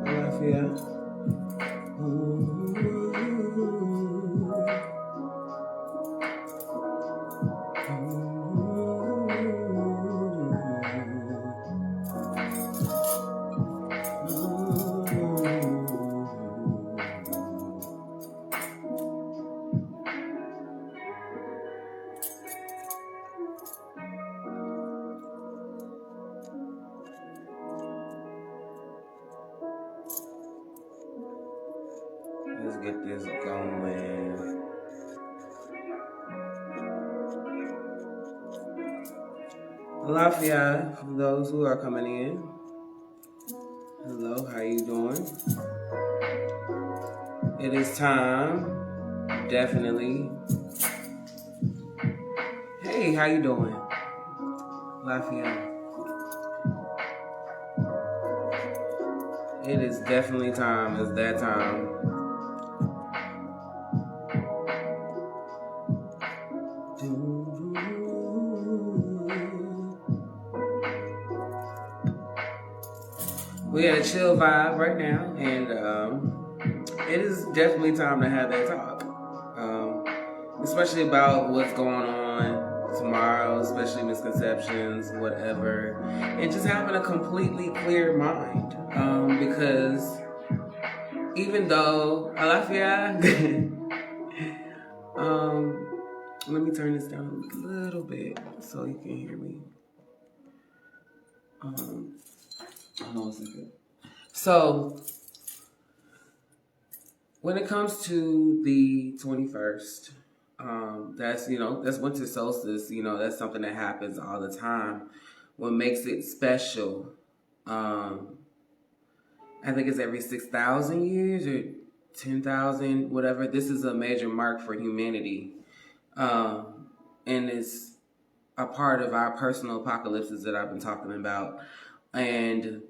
Lafayette. Let's get this going. Lafayette, for those who are coming in. Hello, how you doing? It is time, definitely. Hey, how you doing? Lafayette. It is definitely time. It's that time. We had a chill vibe right now, and it is definitely time to have that talk. Especially about what's going on tomorrow, especially misconceptions, whatever, and just having a completely clear mind. Because even though Alafia, let me turn this down a little bit so you can hear me. Hold on a second. So, when it comes to the 21st, that's winter solstice. That's something that happens all the time. What makes it special, I think it's every 6,000 years or 10,000, whatever. This is a major mark for humanity, and it's a part of our personal apocalypses that I've been talking about, and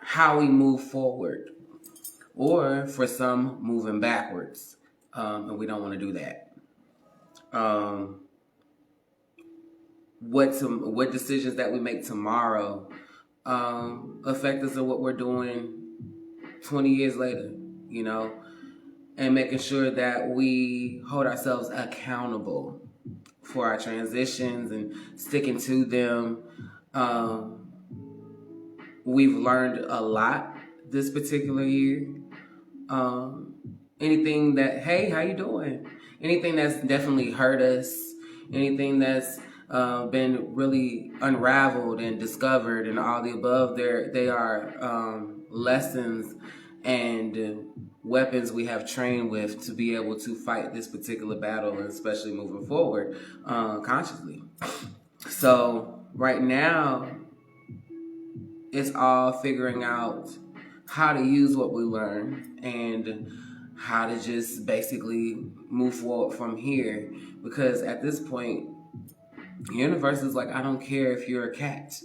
how we move forward, or for some, moving backwards, and we don't want to do that. What decisions that we make tomorrow affect us in what we're doing 20 years later, and making sure that we hold ourselves accountable for our transitions and sticking to them. We've learned a lot this particular year. Anything that, hey, how you doing? Anything that's definitely hurt us, anything that's been really unraveled and discovered and all the above, they are lessons and weapons we have trained with to be able to fight this particular battle, and especially moving forward consciously. So right now, it's all figuring out how to use what we learn and how to just basically move forward from here. Because at this point, the universe is like, I don't care if you're a cat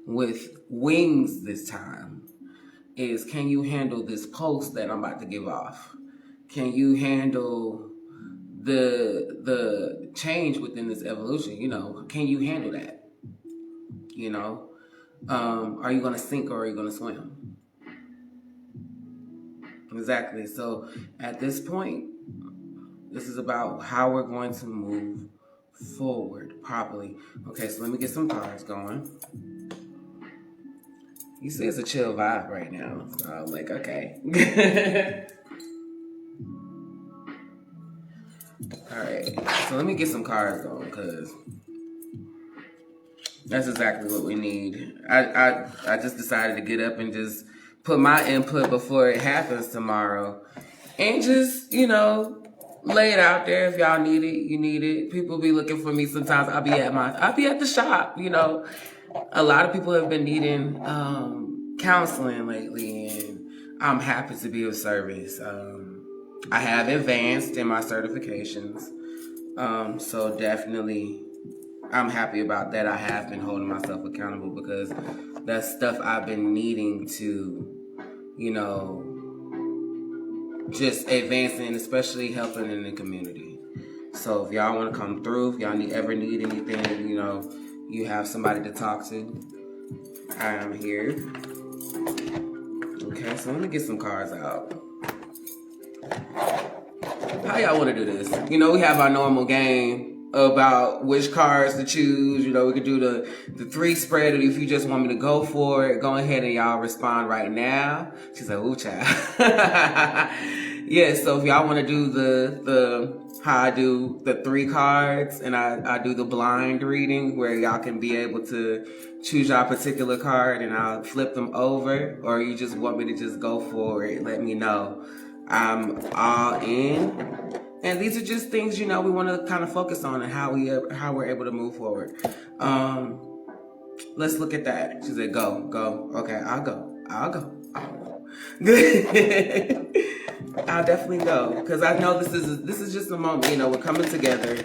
with wings this time. Can you handle this pulse that I'm about to give off? Can you handle the change within this evolution? Can you handle that? Are you going to sink or are you going to swim? Exactly. So at this point, this is about how we're going to move forward properly. Okay, so let me get some cards going. You see, it's a chill vibe right now. So I'm like, okay. All right. So let me get some cards going, because that's exactly what we need. I just decided to get up and just put my input before it happens tomorrow, and just, lay it out there. If y'all need it, you need it. People be looking for me sometimes. I'll be at the shop. A lot of people have been needing counseling lately, and I'm happy to be of service. I have advanced in my certifications, so definitely I'm happy about that. I have been holding myself accountable, because that's stuff I've been needing to, just advancing, especially helping in the community. So if y'all want to come through, if y'all ever need anything, you have somebody to talk to, I am here. Okay, so let me get some cards out. How y'all want to do this? You know, we have our normal game about which cards to choose. You know, we could do the 3 spread, or if you just want me to go for it, go ahead and y'all respond right now. She's like, ooh, child. Yeah, so if y'all want to do the how I do the 3 cards, and I do the blind reading where y'all can be able to choose your particular card and I'll flip them over, or you just want me to just go for it, let me know. I'm all in. And these are just things, you know, we want to kind of focus on and how we're able to move forward. Let's look at that. She said, go. Okay, I'll go. Good. I'll definitely go, because I know this is just a moment, you know, we're coming together,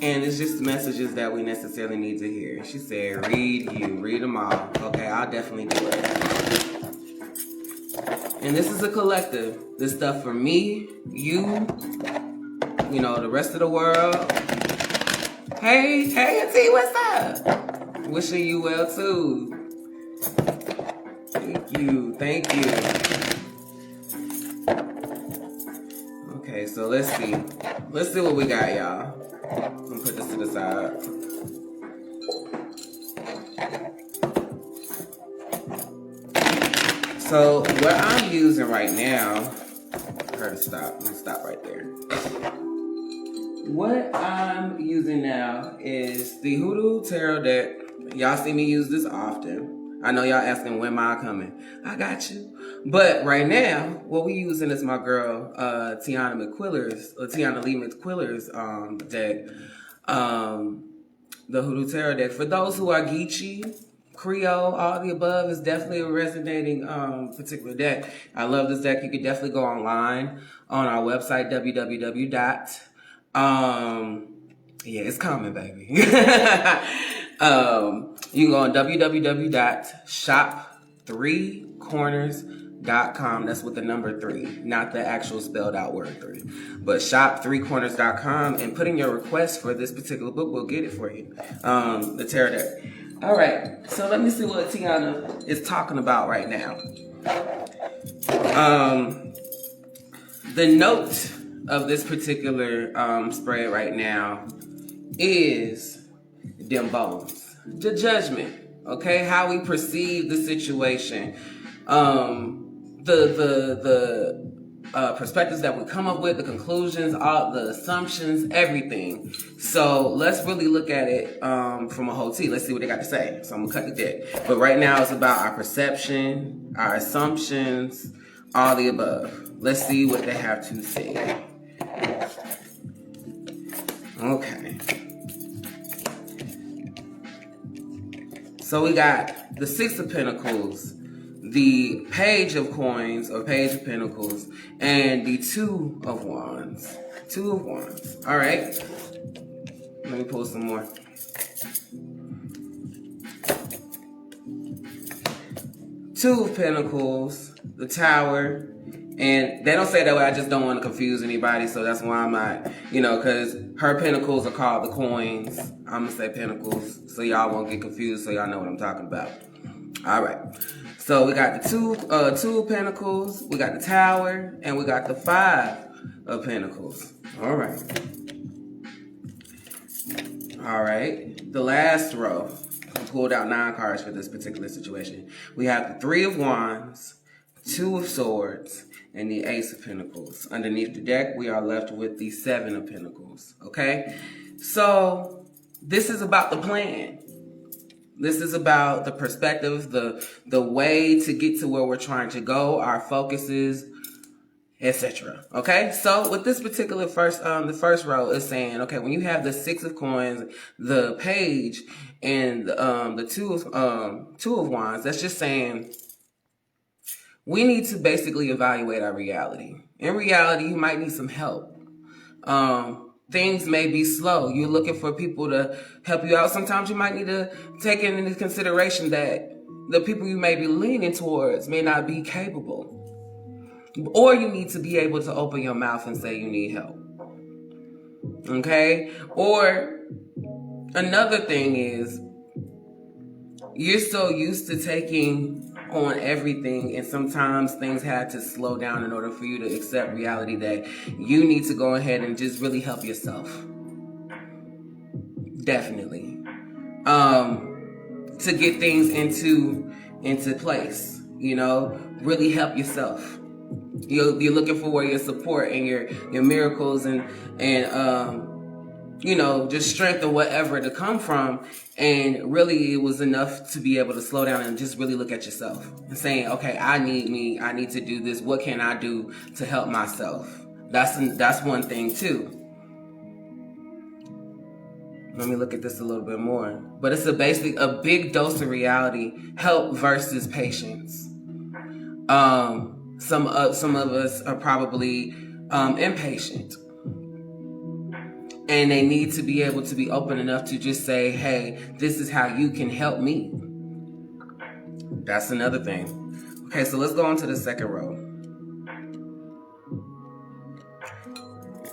and it's just messages that we necessarily need to hear. She said, read them all. Okay, I'll definitely do it. And this is a collective. This stuff for me, you know, the rest of the world. Hey, Auntie, what's up? Wishing you well too. Thank you. Okay, so let's see what we got, y'all. I'm gonna put this to the side. So what I'm using right now, her to stop. I'm gonna stop right there. What I'm using now is the Hoodoo Tarot deck. Y'all see me use this often. I know y'all asking when am I coming. I got you. But right now, what we using is my girl Tiana Lee McQuiller's deck. The Hoodoo Tarot deck. For those who are Geechee, Creole, all the above is definitely a resonating particular deck. I love this deck. You could definitely go online on our website, www. Yeah, it's coming, baby. You can go on www.shop3corners.com. That's with the number 3, not the actual spelled out word 3. But shop3corners.com, and put in your request for this particular book. We'll get it for you. The tarot deck. All right, so let me see what Tiana is talking about right now. The note of this particular spread right now is them bones, the judgment, okay, how we perceive the situation, the perspectives that we come up with, the conclusions, all the assumptions, everything. So let's really look at it from a whole T. Let's see what they got to say. So I'm gonna cut the deck. But right now it's about our perception, our assumptions, all the above. Let's see what they have to say. Okay. So we got the 6 of Pentacles, the Page of Coins or Page of Pentacles, and the 2 of Wands. 2 of Wands. All right. Let me pull some more. Two of Pentacles, the Tower, and they don't say that way. I just don't want to confuse anybody, so that's why I'm not, you know, because her pentacles are called the coins. I'm going to say pentacles, so y'all won't get confused, so y'all know what I'm talking about. All right. So we got the two of Pentacles, we got the Tower, and we got the 5 of Pentacles. All right. All right. The last row. I pulled out 9 cards for this particular situation. We have the 3 of Wands, 2 of Swords, and the Ace of Pentacles. Underneath the deck, we are left with the 7 of Pentacles. Okay? So this is about the plan. This is about the perspective, the way to get to where we're trying to go, our focuses, etc. Okay, so with this particular the first row is saying, okay, when you have the 6 of Coins, the Page, and the two of Wands, that's just saying we need to basically evaluate our reality. In reality, you might need some help. Things may be slow. You're looking for people to help you out. Sometimes you might need to take into consideration that the people you may be leaning towards may not be capable. Or you need to be able to open your mouth and say you need help. Okay? Or another thing is, you're so used to taking on everything, and sometimes things had to slow down in order for you to accept reality that you need to go ahead and just really help yourself. Definitely. To get things into place, really help yourself. You're looking for where your support and your miracles and just strength or whatever to come from. And really it was enough to be able to slow down and just really look at yourself and saying, okay, I need to do this. What can I do to help myself? That's one thing too. Let me look at this a little bit more. But it's a big dose of reality, help versus patience. Some of us are probably impatient. And they need to be able to be open enough to just say, hey, this is how you can help me. That's another thing. Okay, so let's go on to the second row.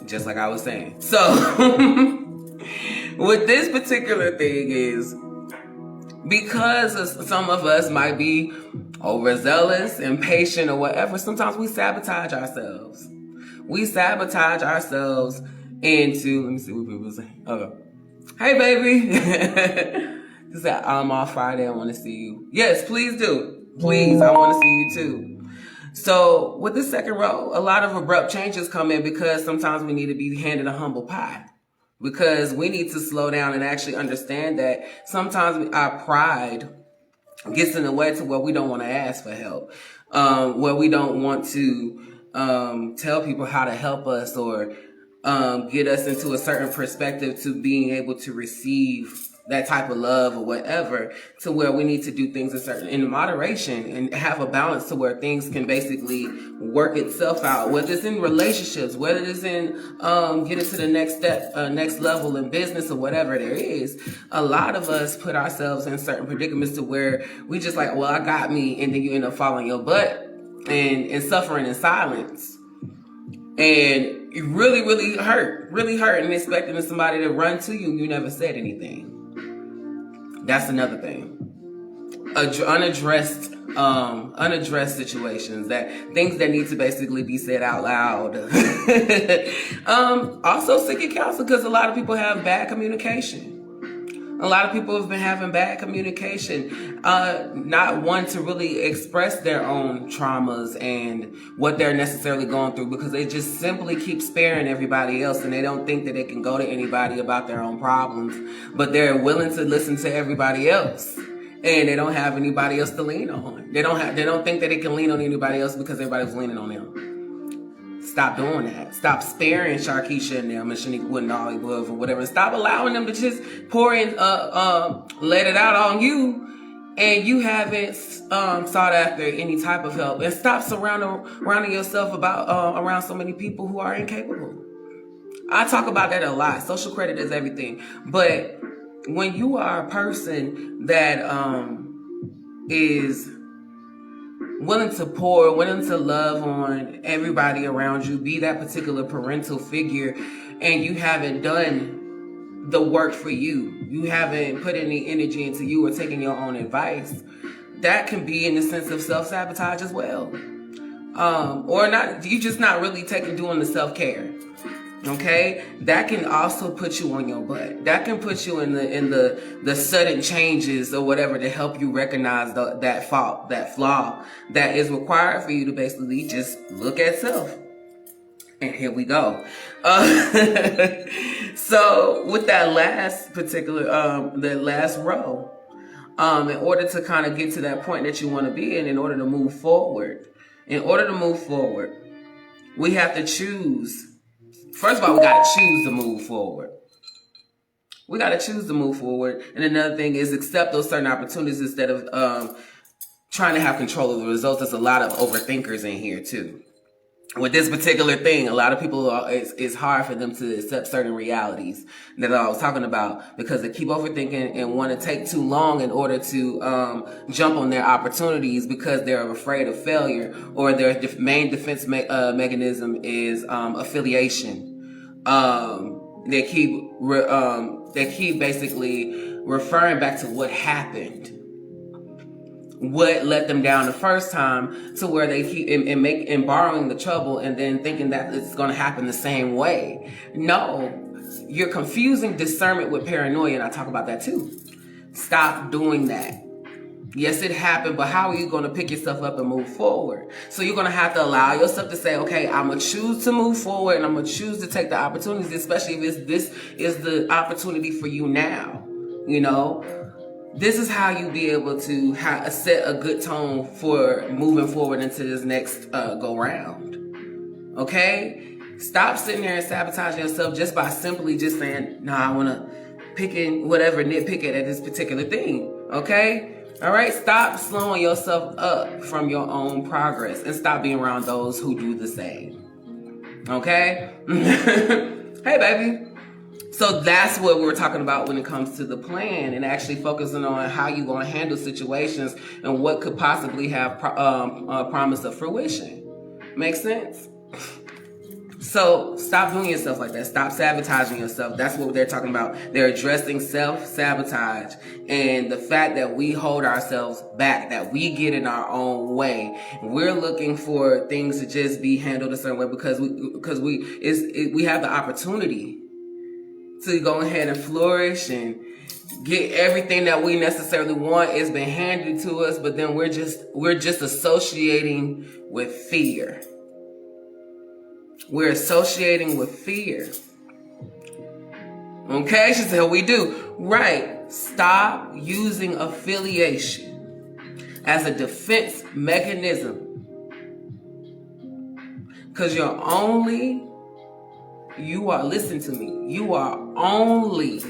Just like I was saying. So, with this particular thing is, because some of us might be overzealous, impatient, or whatever, sometimes we sabotage ourselves. We sabotage ourselves into, let me see what people say. Okay. Hey, baby. She said, I'm off Friday. I want to see you. Yes, please do. Please, I want to see you too. So with the second row, a lot of abrupt changes come in because sometimes we need to be handed a humble pie. Because we need to slow down and actually understand that sometimes our pride gets in the way to where we don't want to ask for help, where we don't want to tell people how to help us or get us into a certain perspective to being able to receive that type of love or whatever, to where we need to do things in moderation and have a balance to where things can basically work itself out, whether it's in relationships, whether it's in getting to the next step, next level in business or whatever there is. A lot of us put ourselves in certain predicaments to where we just like, well, I got me, and then you end up following your butt and suffering in silence. And you really hurt and expecting somebody to run to you, you never said anything. That's another thing. Unaddressed situations, things that need to basically be said out loud. Also seeking counsel, because a lot of people have bad communication. A lot of people have been having bad communication, not one to really express their own traumas and what they're necessarily going through, because they just simply keep sparing everybody else, and they don't think that they can go to anybody about their own problems, but they're willing to listen to everybody else, and they don't have anybody else to lean on. They don't think that they can lean on anybody else because everybody's leaning on them. Stop doing that. Stop sparing Sharkeisha and them and Shaniqua and Ollie Love or whatever. And stop allowing them to just pour in, let it out on you, and you haven't sought after any type of help. And stop surrounding yourself around so many people who are incapable. I talk about that a lot. Social credit is everything. But when you are a person that is willing to pour, willing to love on everybody around you, be that particular parental figure, and you haven't done the work for you, you haven't put any energy into you or taken your own advice, that can be in the sense of self-sabotage as well. Or not, you just not really doing the self-care. Okay, that can also put you on your butt. That can put you in the sudden changes or whatever to help you recognize that fault, that flaw that is required for you to basically just look at self. And here we go. So with that last particular, that last row, in order to kind of get to that point that you want to be in order to move forward, we have to choose. First of all, we got to choose to move forward. And another thing is accept those certain opportunities instead of trying to have control of the results. There's a lot of overthinkers in here too. With this particular thing, a lot of people, it's hard for them to accept certain realities that I was talking about, because they keep overthinking and want to take too long in order to jump on their opportunities because they're afraid of failure, or their main defense mechanism is affiliation. They keep basically referring back to what happened what let them down the first time, to where they keep and borrowing the trouble and then thinking that it's going to happen the same way. No, you're confusing discernment with paranoia, and I talk about that too. Stop doing that. Yes, it happened, but how are you going to pick yourself up and move forward? So you're going to have to allow yourself to say, okay, I'm going to choose to move forward, and I'm going to choose to take the opportunities, especially if this is the opportunity for you now. You know, this is how you be able to set a good tone for moving forward into this next go round. Okay? Stop sitting there and sabotaging yourself just by simply just saying, no, I want to nitpick it at this particular thing. Okay? All right, stop slowing yourself up from your own progress and stop being around those who do the same. Okay? Hey, baby. So that's what we're talking about when it comes to the plan, and actually focusing on how you're going to handle situations and what could possibly have promise of fruition. Make sense? So stop doing yourself like that. Stop sabotaging yourself. That's what they're talking about. They're addressing self-sabotage and the fact that we hold ourselves back, that we get in our own way. We're looking for things to just be handled a certain way because we have the opportunity to go ahead and flourish and get everything that we necessarily want. It's been handed to us, but then we're just associating with fear. We're associating with fear. Okay, she said, we do. Right. Stop using affiliation as a defense mechanism. Because listen to me, you are only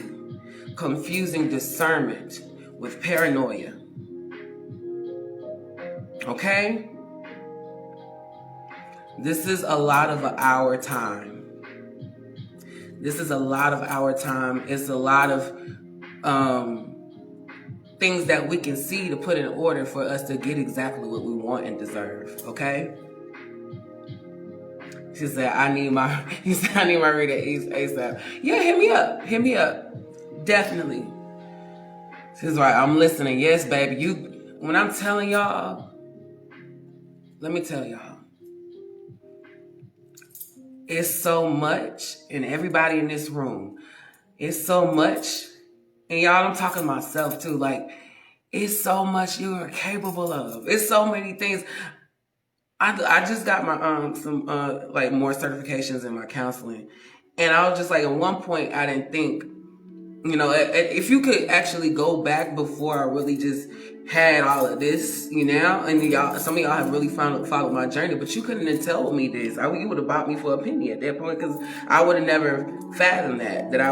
confusing discernment with paranoia. Okay? This is a lot of our time. It's a lot of things that we can see to put in order for us to get exactly what we want and deserve. Okay? She said, I need my reader ASAP. Yeah, hit me up. Definitely. She's right, I'm listening. Yes, baby. When I'm telling y'all, let me tell y'all. It's so much, and everybody in this room, it's so much, and y'all, I'm talking to myself too, like, it's so much you are capable of. It's so many things. I just got my some more certifications in my counseling, and I was just like, at one point I didn't think, if you could actually go back before I really just had all of this, and some of y'all have really followed my journey, but you couldn't have told me this. You would have bought me for a penny at that point, because I would have never fathomed that I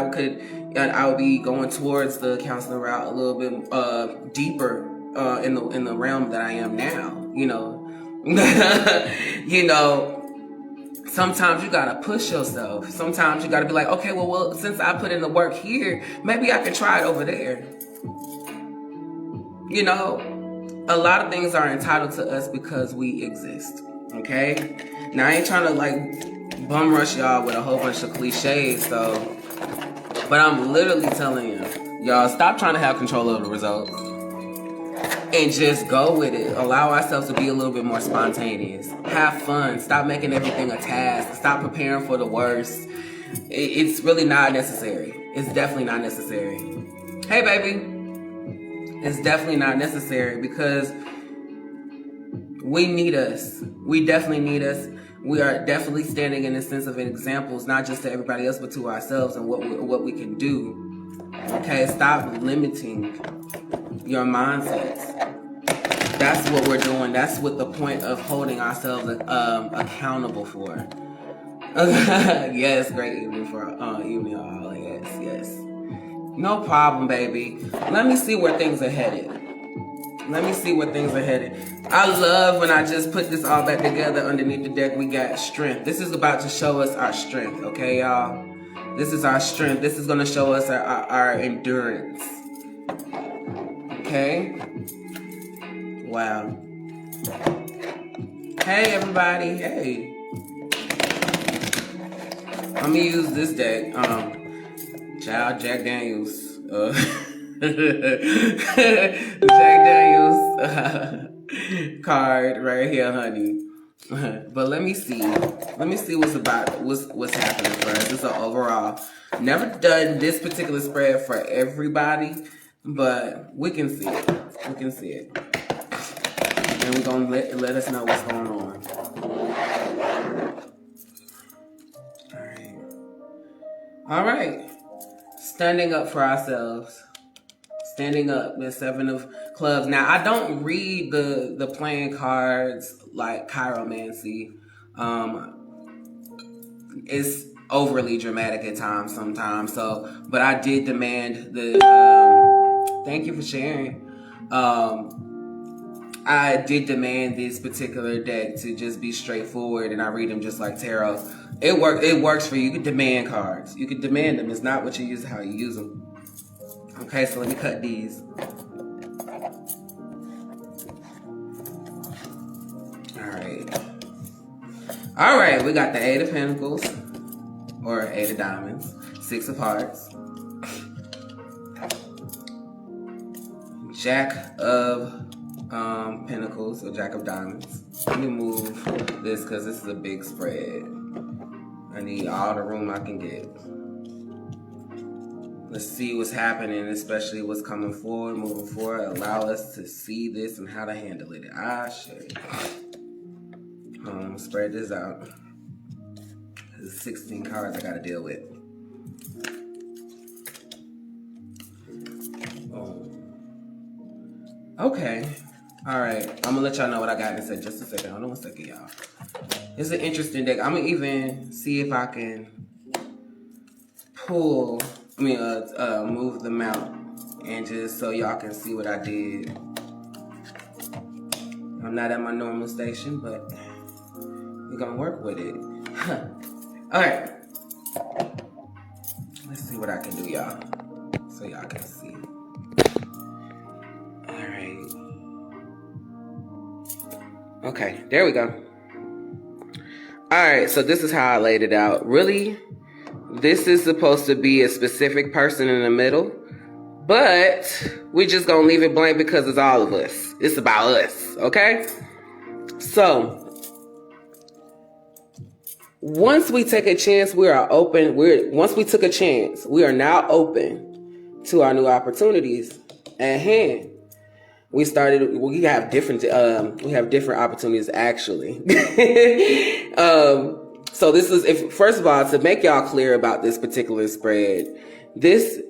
would be going towards the counseling route a little bit deeper in the realm that I am now. Sometimes you gotta push yourself. Sometimes you gotta be like, okay, well, since I put in the work here, maybe I can try it over there. A lot of things are entitled to us because we exist. Okay? Now, I ain't trying to bum rush y'all with a whole bunch of cliches, but I'm literally telling y'all, stop trying to have control of the results and just go with it. Allow ourselves to be a little bit more spontaneous. Have fun. Stop making everything a task. Stop preparing for the worst. It's really not necessary. It's definitely not necessary. Hey, baby. It's definitely not necessary because we need us. We definitely need us. We are definitely standing in a sense of examples, not just to everybody else, but to ourselves and what we can do. Okay, stop limiting your mindsets. That's what we're doing. That's what the point of holding ourselves accountable for. Yes, great evening for evening all. Yes. No problem, baby. Let me see where things are headed. I love when I just put this all back together underneath the deck. We got strength. This is about to show us our strength, okay, y'all? This is our strength. This is going to show us our endurance. Okay? Wow. Hey, everybody. Hey. I'm going to use this deck. Child Jack Daniels. Jack Daniels card right here, honey. But let me see what's happening for us. This is an overall. Never done this particular spread for everybody, but we can see it. We can see it, and we're gonna let us know what's going on. All right. Standing up for ourselves. Standing up, the 7 of Clubs. Now, I don't read the playing cards like chiromancy. It's overly dramatic at times sometimes. So, but I did demand the, thank you for sharing. I did demand this particular deck to just be straightforward, and I read them just like tarot. It works for you. You can demand cards. You can demand them. It's not what you use, how you use them. Okay, so let me cut these. All right, we got the 8 of Pentacles, or 8 of Diamonds, 6 of Hearts, Jack of Pentacles, or Jack of Diamonds. Let me move this because this is a big spread. I need all the room I can get. Let's see what's happening, especially what's coming forward, moving forward. Allow us to see this and how to handle it. Spread this out. There's 16 cards I gotta deal with. Okay. All right. I'm gonna let y'all know what I got in just a second. Hold on one second, y'all. It's an interesting deck. I'm gonna even see if I can move them out, and just so y'all can see what I did. I'm not at my normal station, but we're gonna work with it. All right. Let's see what I can do, y'all, so y'all can see. All right. Okay, there we go. All right, so this is how I laid it out. Really, this is supposed to be a specific person in the middle, but we're just gonna leave it blank because it's all of us. It's about us, okay? So, once we take a chance, we are open. Once we took a chance, we are now open to our new opportunities at hand. We have different opportunities actually. So this is, first of all, to make y'all clear about this particular spread, this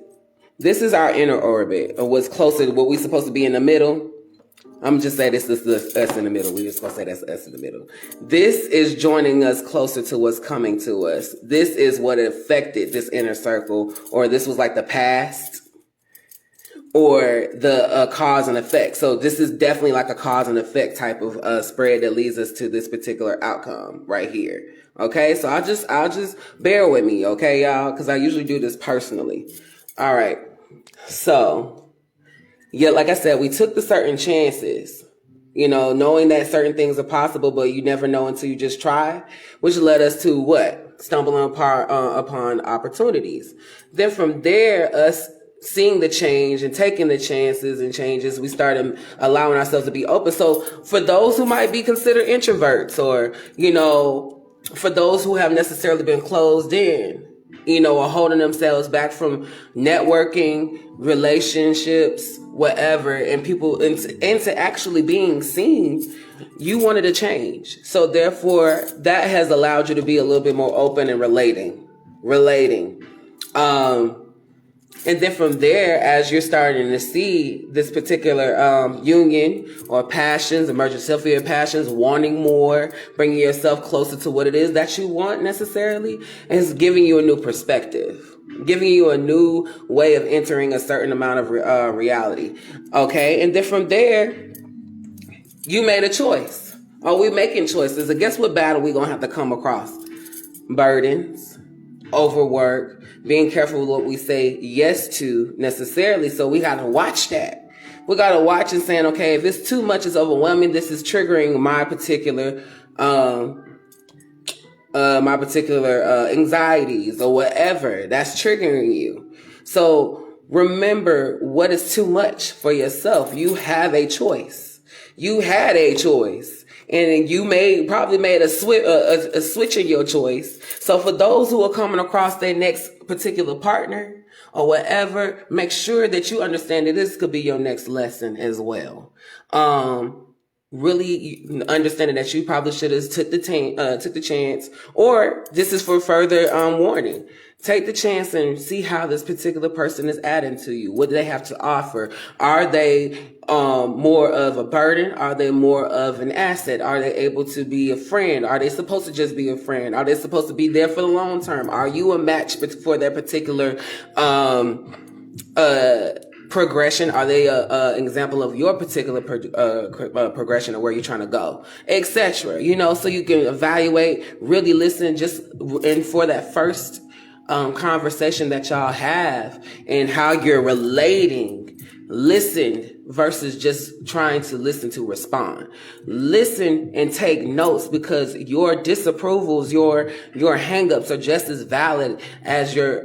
is our inner orbit, or what's closer to what we're supposed to be in the middle. I'm just saying this is us in the middle. We're just going to say that's us in the middle. This is joining us closer to what's coming to us. This is what affected this inner circle, or this was like the past, or the cause and effect. So this is definitely like a cause and effect type of spread that leads us to this particular outcome right here. Okay, so I'll just bear with me, okay, y'all, because I usually do this personally. All right, so yeah, like I said, we took the certain chances, knowing that certain things are possible, but you never know until you just try, which led us to what? Stumbling upon opportunities. Then from there, us seeing the change and taking the chances and changes, we started allowing ourselves to be open. So for those who might be considered introverts, or, for those who have necessarily been closed in, or holding themselves back from networking, relationships, whatever, and people into actually being seen, you wanted to change. So therefore, that has allowed you to be a little bit more open and relating. And then from there, as you're starting to see this particular union or passions, emergent self-fear passions, wanting more, bringing yourself closer to what it is that you want necessarily, and it's giving you a new perspective, giving you a new way of entering a certain amount of reality. Okay, and then from there, you made a choice. Are we making choices? And guess what battle we're going to have to come across? Burdens, overwork, being careful with what we say yes to necessarily. So we got to watch that. We got to watch and saying, okay, if it's too much, it's overwhelming, this is triggering my particular anxieties or whatever that's triggering you. So remember what is too much for yourself. You have a choice. You had a choice. And you probably made a switch in your choice. So for those who are coming across their next particular partner or whatever, make sure that you understand that this could be your next lesson as well. Really understanding that you probably should have took the chance, or this is for further warning. Take the chance and see how this particular person is adding to you. What do they have to offer? Are they more of a burden? Are they more of an asset? Are they able to be a friend? Are they supposed to just be a friend? Are they supposed to be there for the long term? Are you a match for their particular progression? Are they an example of your particular progression or where you're trying to go, etc.? So you can evaluate, really listen, and for that first conversation that y'all have and how you're relating, listen versus just trying to listen to respond. Listen and take notes, because your disapprovals, your hangups are just as valid as your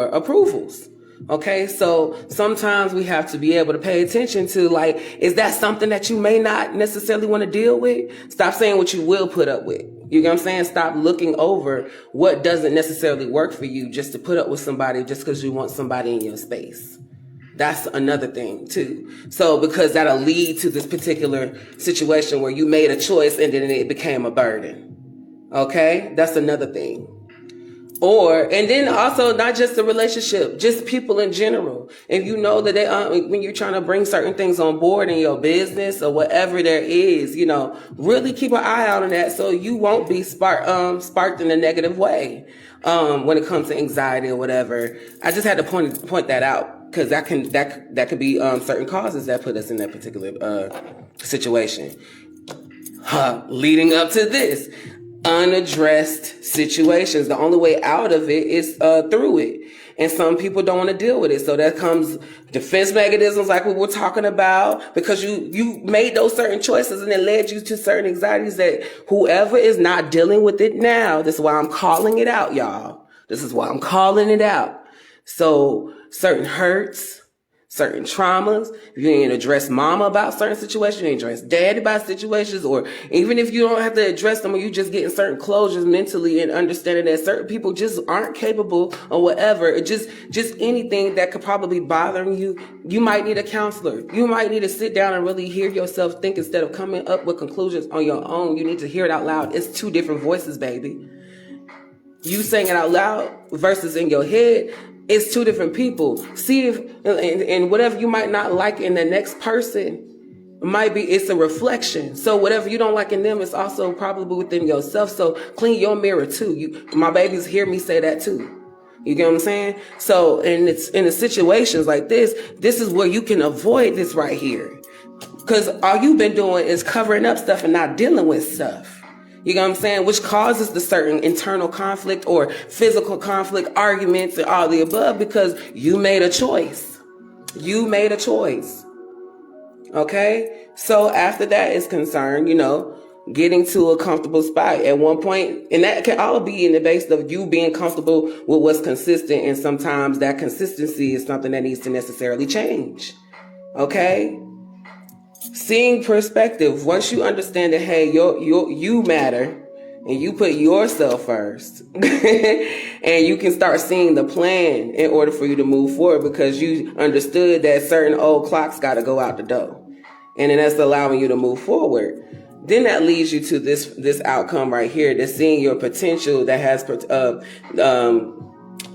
approvals. Okay, so sometimes we have to be able to pay attention to, like, is that something that you may not necessarily want to deal with? Stop saying what you will put up with. You know what I'm saying? Stop looking over what doesn't necessarily work for you just to put up with somebody just because you want somebody in your space. That's another thing too. So because that'll lead to this particular situation where you made a choice and then it became a burden. Okay, that's another thing. And then also not just the relationship, just people in general. If you know that when you're trying to bring certain things on board in your business or whatever there is, really keep an eye out on that so you won't be sparked in a negative way when it comes to anxiety or whatever. I just had to point that out, because that could be certain causes that put us in that particular situation. Leading up to this, unaddressed situations. The only way out of it is through it. And some people don't want to deal with it. So that comes defense mechanisms like we were talking about, because you made those certain choices and it led you to certain anxieties that whoever is not dealing with it now, this is why I'm calling it out, y'all. This is why I'm calling it out. So certain hurts, certain traumas, if you ain't address mama about certain situations, you ain't address daddy about situations, or even if you don't have to address them, or you just getting certain closures mentally and understanding that certain people just aren't capable or whatever, just anything that could probably be bothering you, you might need a counselor. You might need to sit down and really hear yourself think instead of coming up with conclusions on your own. You need to hear it out loud. It's two different voices, baby. You saying it out loud versus in your head, it's two different people. See if, and whatever you might not like in the next person, it's a reflection. So whatever you don't like in them, it's also probably within yourself. So clean your mirror too. My babies hear me say that too. You get what I'm saying? So, and it's in the situations like this is where you can avoid this right here. Because all you've been doing is covering up stuff and not dealing with stuff. You know what I'm saying? Which causes the certain internal conflict or physical conflict, arguments, and all the above, because you made a choice. You made a choice. Okay? So after that is concerned, getting to a comfortable spot at one point, and that can all be in the base of you being comfortable with what's consistent, and sometimes that consistency is something that needs to necessarily change. Okay? Seeing perspective. Once you understand that, hey, you matter, and you put yourself first, and you can start seeing the plan in order for you to move forward, because you understood that certain old clocks got to go out the door, and then that's allowing you to move forward. Then that leads you to this outcome right here, that's seeing your potential that has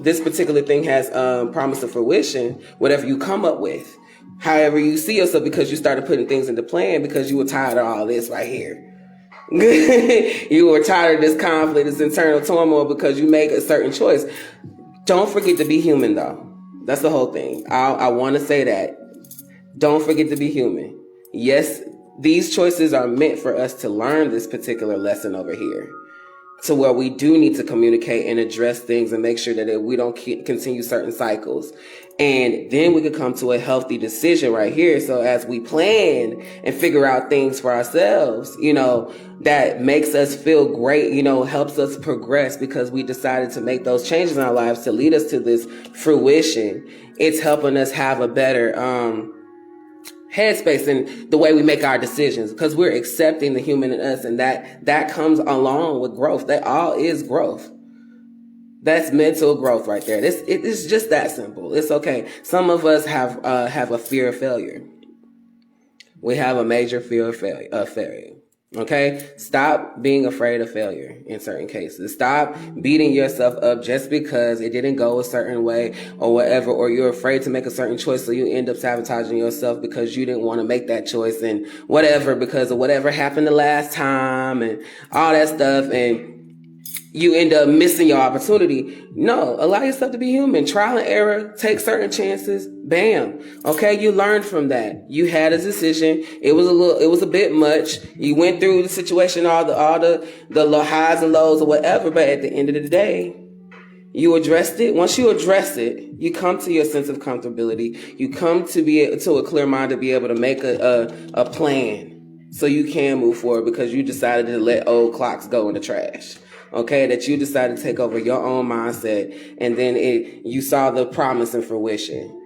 this particular thing has promise of fruition, whatever you come up with. However you see yourself, because you started putting things into plan, because you were tired of all this right here. You were tired of this conflict, this internal turmoil, because you make a certain choice. Don't forget to be human, though. That's the whole thing. I want to say that. Don't forget to be human. Yes, these choices are meant for us to learn this particular lesson over here, to where we do need to communicate and address things and make sure that we don't continue certain cycles. And then we could come to a healthy decision right here. So as we plan and figure out things for ourselves, that makes us feel great, helps us progress because we decided to make those changes in our lives to lead us to this fruition. It's helping us have a better headspace in the way we make our decisions because we're accepting the human in us, and that comes along with growth. That all is growth. That's mental growth right there. It's just that simple. It's okay. Some of us have a fear of failure. We have a major fear of failure. Okay? Stop being afraid of failure in certain cases. Stop beating yourself up just because it didn't go a certain way or whatever, or you're afraid to make a certain choice, so you end up sabotaging yourself because you didn't want to make that choice and whatever because of whatever happened the last time and all that stuff, and you end up missing your opportunity. No, allow yourself to be human. Trial and error, take certain chances. Bam. Okay, you learned from that. You had a decision. It was a bit much. You went through the situation, all the highs and lows or whatever, but at the end of the day, you addressed it. Once you address it, you come to your sense of comfortability. You come to a clear mind to be able to make a plan so you can move forward because you decided to let old clocks go in the trash. Okay, that you decided to take over your own mindset, and then you saw the promise and fruition.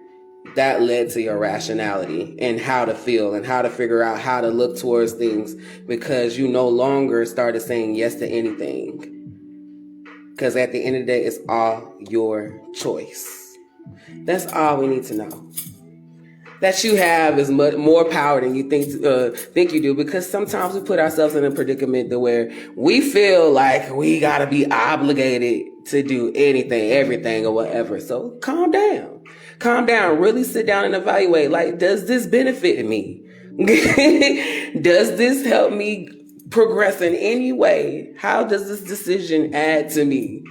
That led to your rationality and how to feel and how to figure out how to look towards things because you no longer started saying yes to anything. Because at the end of the day, it's all your choice. That's all we need to know. That you have is much more power than you think you do, because sometimes we put ourselves in a predicament to where we feel like we gotta be obligated to do anything, everything, or whatever. So calm down, really sit down and evaluate. Like, does this benefit me? Does this help me progress in any way? How does this decision add to me?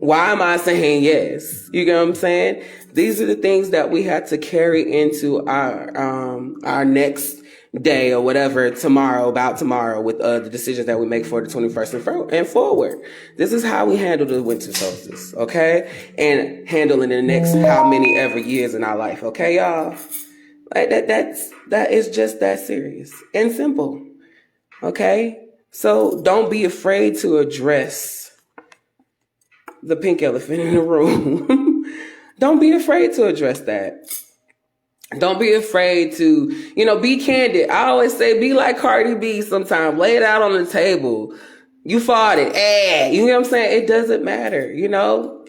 Why am I saying yes? You get what I'm saying? These are the things that we had to carry into our next day or whatever about tomorrow with the decisions that we make for the 21st and forward. This is how we handle the winter solstice, okay? And handling the next how many ever years in our life, okay, y'all? Like that is just that serious and simple, okay? So don't be afraid to address the pink elephant in the room. Don't be afraid to address that. Don't be afraid to, be candid. I always say, be like Cardi B sometimes. Lay it out on the table. You fought it. You know what I'm saying? It doesn't matter,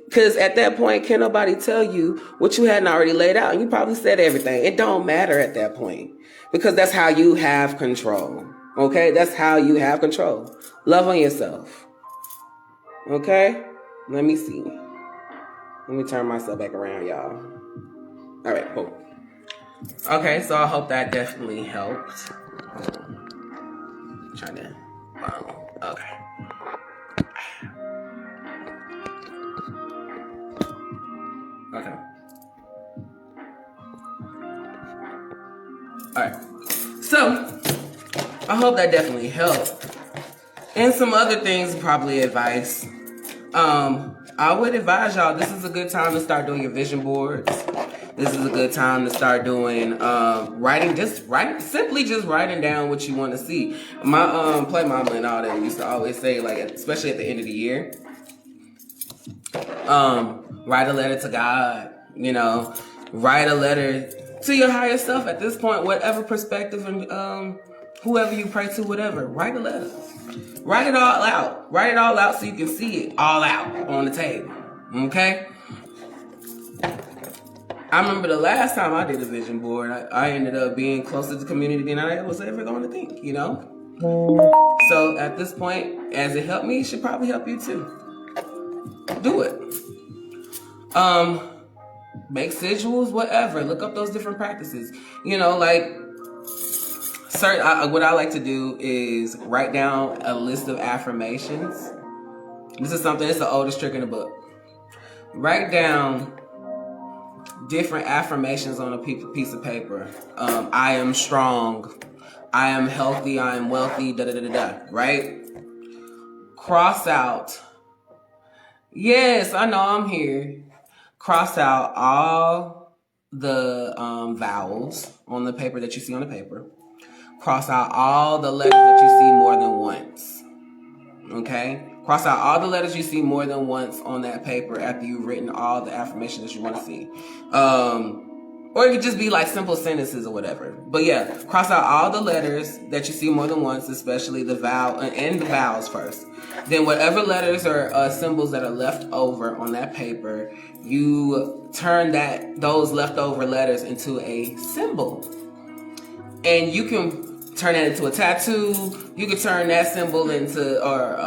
because at that point, can't nobody tell you what you hadn't already laid out. And you probably said everything. It don't matter at that point because that's how you have control. Okay? That's how you have control. Love on yourself. Okay? Let me see. Let me turn myself back around, y'all. All right, cool. Okay, so I hope that definitely helped. Trying to. Okay. Okay. All right. So I hope that definitely helped. And some other things, probably advice. I would advise y'all, this is a good time to start doing your vision boards. This is a good time to start doing writing, simply just writing down what you want to see. My play mama and all that used to always say, like, especially at the end of the year, write a letter to God, write a letter to your higher self at this point, whatever perspective and whoever you pray to, whatever, write a letter. Write it all out. Write it all out so you can see it all out on the table. Okay? I remember the last time I did a vision board, I ended up being closer to the community than I was ever going to think, So at this point, as it helped me, it should probably help you too. Do it. Make sigils, whatever. Look up those different practices. What I like to do is write down a list of affirmations. This is something, it's the oldest trick in the book. Write down different affirmations on a piece of paper. I am strong. I am healthy. I am wealthy. Right? Cross out. Yes, I know I'm here. Cross out all the vowels on the paper that you see on the paper. Cross out all the letters that you see more than once. Okay? Cross out all the letters you see more than once on that paper after you've written all the affirmation that you want to see. Or it could just be like simple sentences or whatever. But yeah, cross out all the letters that you see more than once, especially the vowel and the vowels first. Then whatever letters or symbols that are left over on that paper, you turn those leftover letters into a symbol. And you can turn that into a tattoo. You can turn that symbol into, or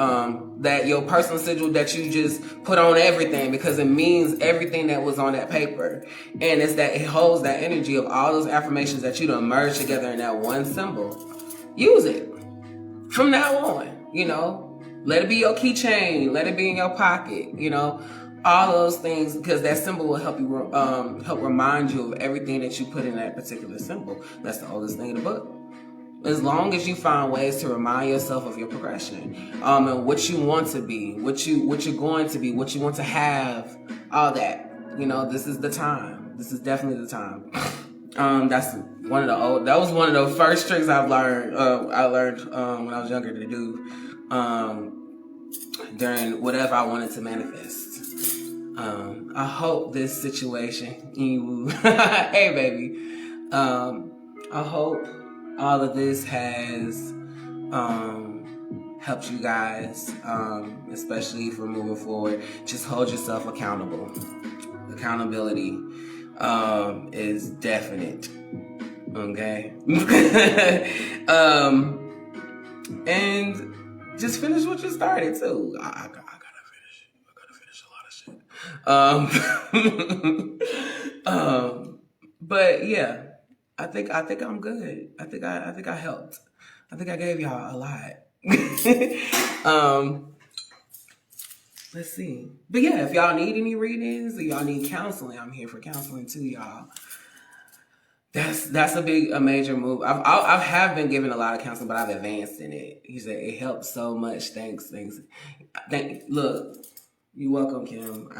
that your personal sigil that you just put on everything, because it means everything that was on that paper. And it holds that energy of all those affirmations that you done merged together in that one symbol. Use it from now on, Let it be your keychain. Let it be in your pocket, all those things, because that symbol will help you help remind you of everything that you put in that particular symbol. That's the oldest thing in the book. As long as you find ways to remind yourself of your progression, and what you want to be, what you're going to be, what you want to have, all that. This is the time. This is definitely the time. That was one of the first tricks I've learned. I learned when I was younger to do during whatever I wanted to manifest. I hope this situation, hey baby, I hope all of this has helped you guys, especially for moving forward. Just hold yourself accountable. Accountability is definite. Okay? And just finish what you started too. I gotta finish a lot of shit. But yeah, I think I'm good. I think I helped. I think I gave y'all a lot. Let's see. But yeah, if y'all need any readings or y'all need counseling, I'm here for counseling too, y'all. That's a major move. I've been given a lot of counseling, but I've advanced in it. He said it helps so much. Thanks. Look, you're welcome, Kim.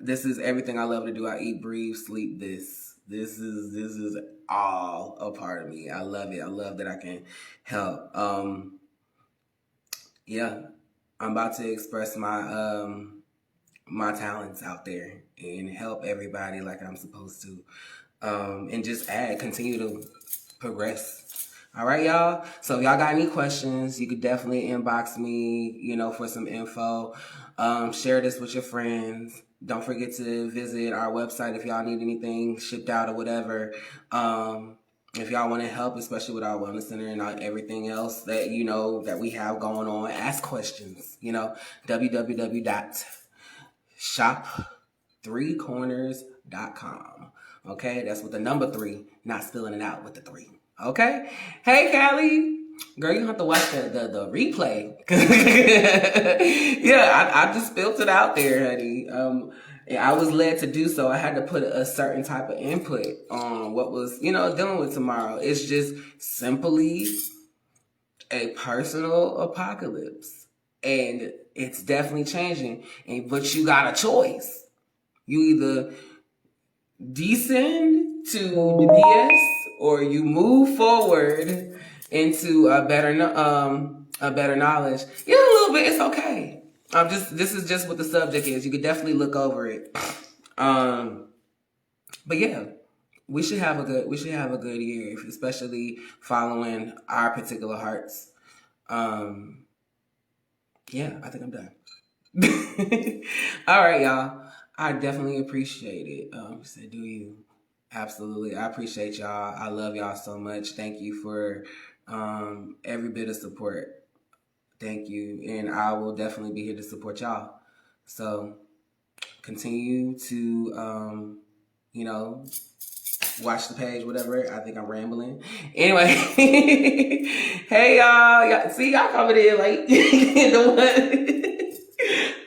This is everything I love to do. I eat, breathe, sleep this. This is all a part of me. I love it. I love that I can help. Yeah, I'm about to express my my talents out there and help everybody like I'm supposed to. And just continue to progress. All right, y'all. So if y'all got any questions, you could definitely inbox me, for some info. Share this with your friends. Don't forget to visit our website if y'all need anything shipped out or whatever. If y'all want to help, especially with our wellness center and everything else that, that we have going on, ask questions, www.shop3corners.com. Okay, that's with the number 3, not spilling it out with the 3. Okay, hey Callie, girl, you have to watch the replay. Yeah, I just spilled it out there, honey. I was led to do so. I had to put a certain type of input on what was, dealing with tomorrow. It's just simply a personal apocalypse, and it's definitely changing. But you got a choice. You either descend to the BS, or you move forward into a better knowledge. Yeah, a little bit. It's okay. This is just what the subject is. You could definitely look over it. But yeah, we should have a good year, especially following our particular hearts. Yeah, I think I'm done. All right, y'all. I definitely appreciate it. So do you? Absolutely. I appreciate y'all. I love y'all so much. Thank you for every bit of support. Thank you. And I will definitely be here to support y'all. So continue to, watch the page, whatever. I think I'm rambling. Anyway, hey y'all. See, y'all coming in late.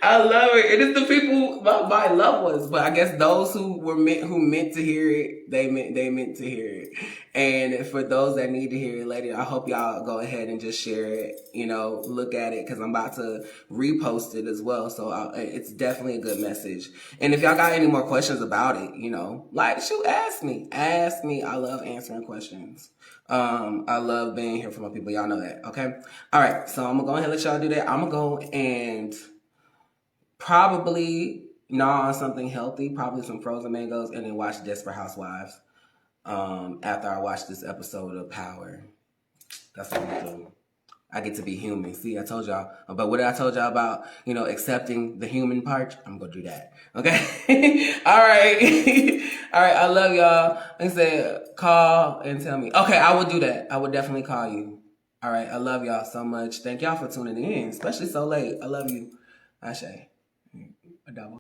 I love it. It is the people, my loved ones, but I guess those who meant to hear it, they meant to hear it. And for those that need to hear it later, I hope y'all go ahead and just share it. Look at it, because I'm about to repost it as well. So it's definitely a good message. And if y'all got any more questions about it, shoot, ask me. I love answering questions. I love being here for my people. Y'all know that. Okay. All right. So I'm gonna go ahead and let y'all do that. I'm gonna go and probably gnaw on something healthy, probably some frozen mangoes, and then watch Desperate Housewives after I watch this episode of Power. That's what I'm gonna do. I get to be human. See, I told y'all. But what I told y'all about, accepting the human part, I'm gonna do that. Okay? All right. All right, I love y'all. Like I said, call and tell me. Okay, I will do that. I will definitely call you. All right, I love y'all so much. Thank y'all for tuning in, especially so late. I love you. Ashe. A double.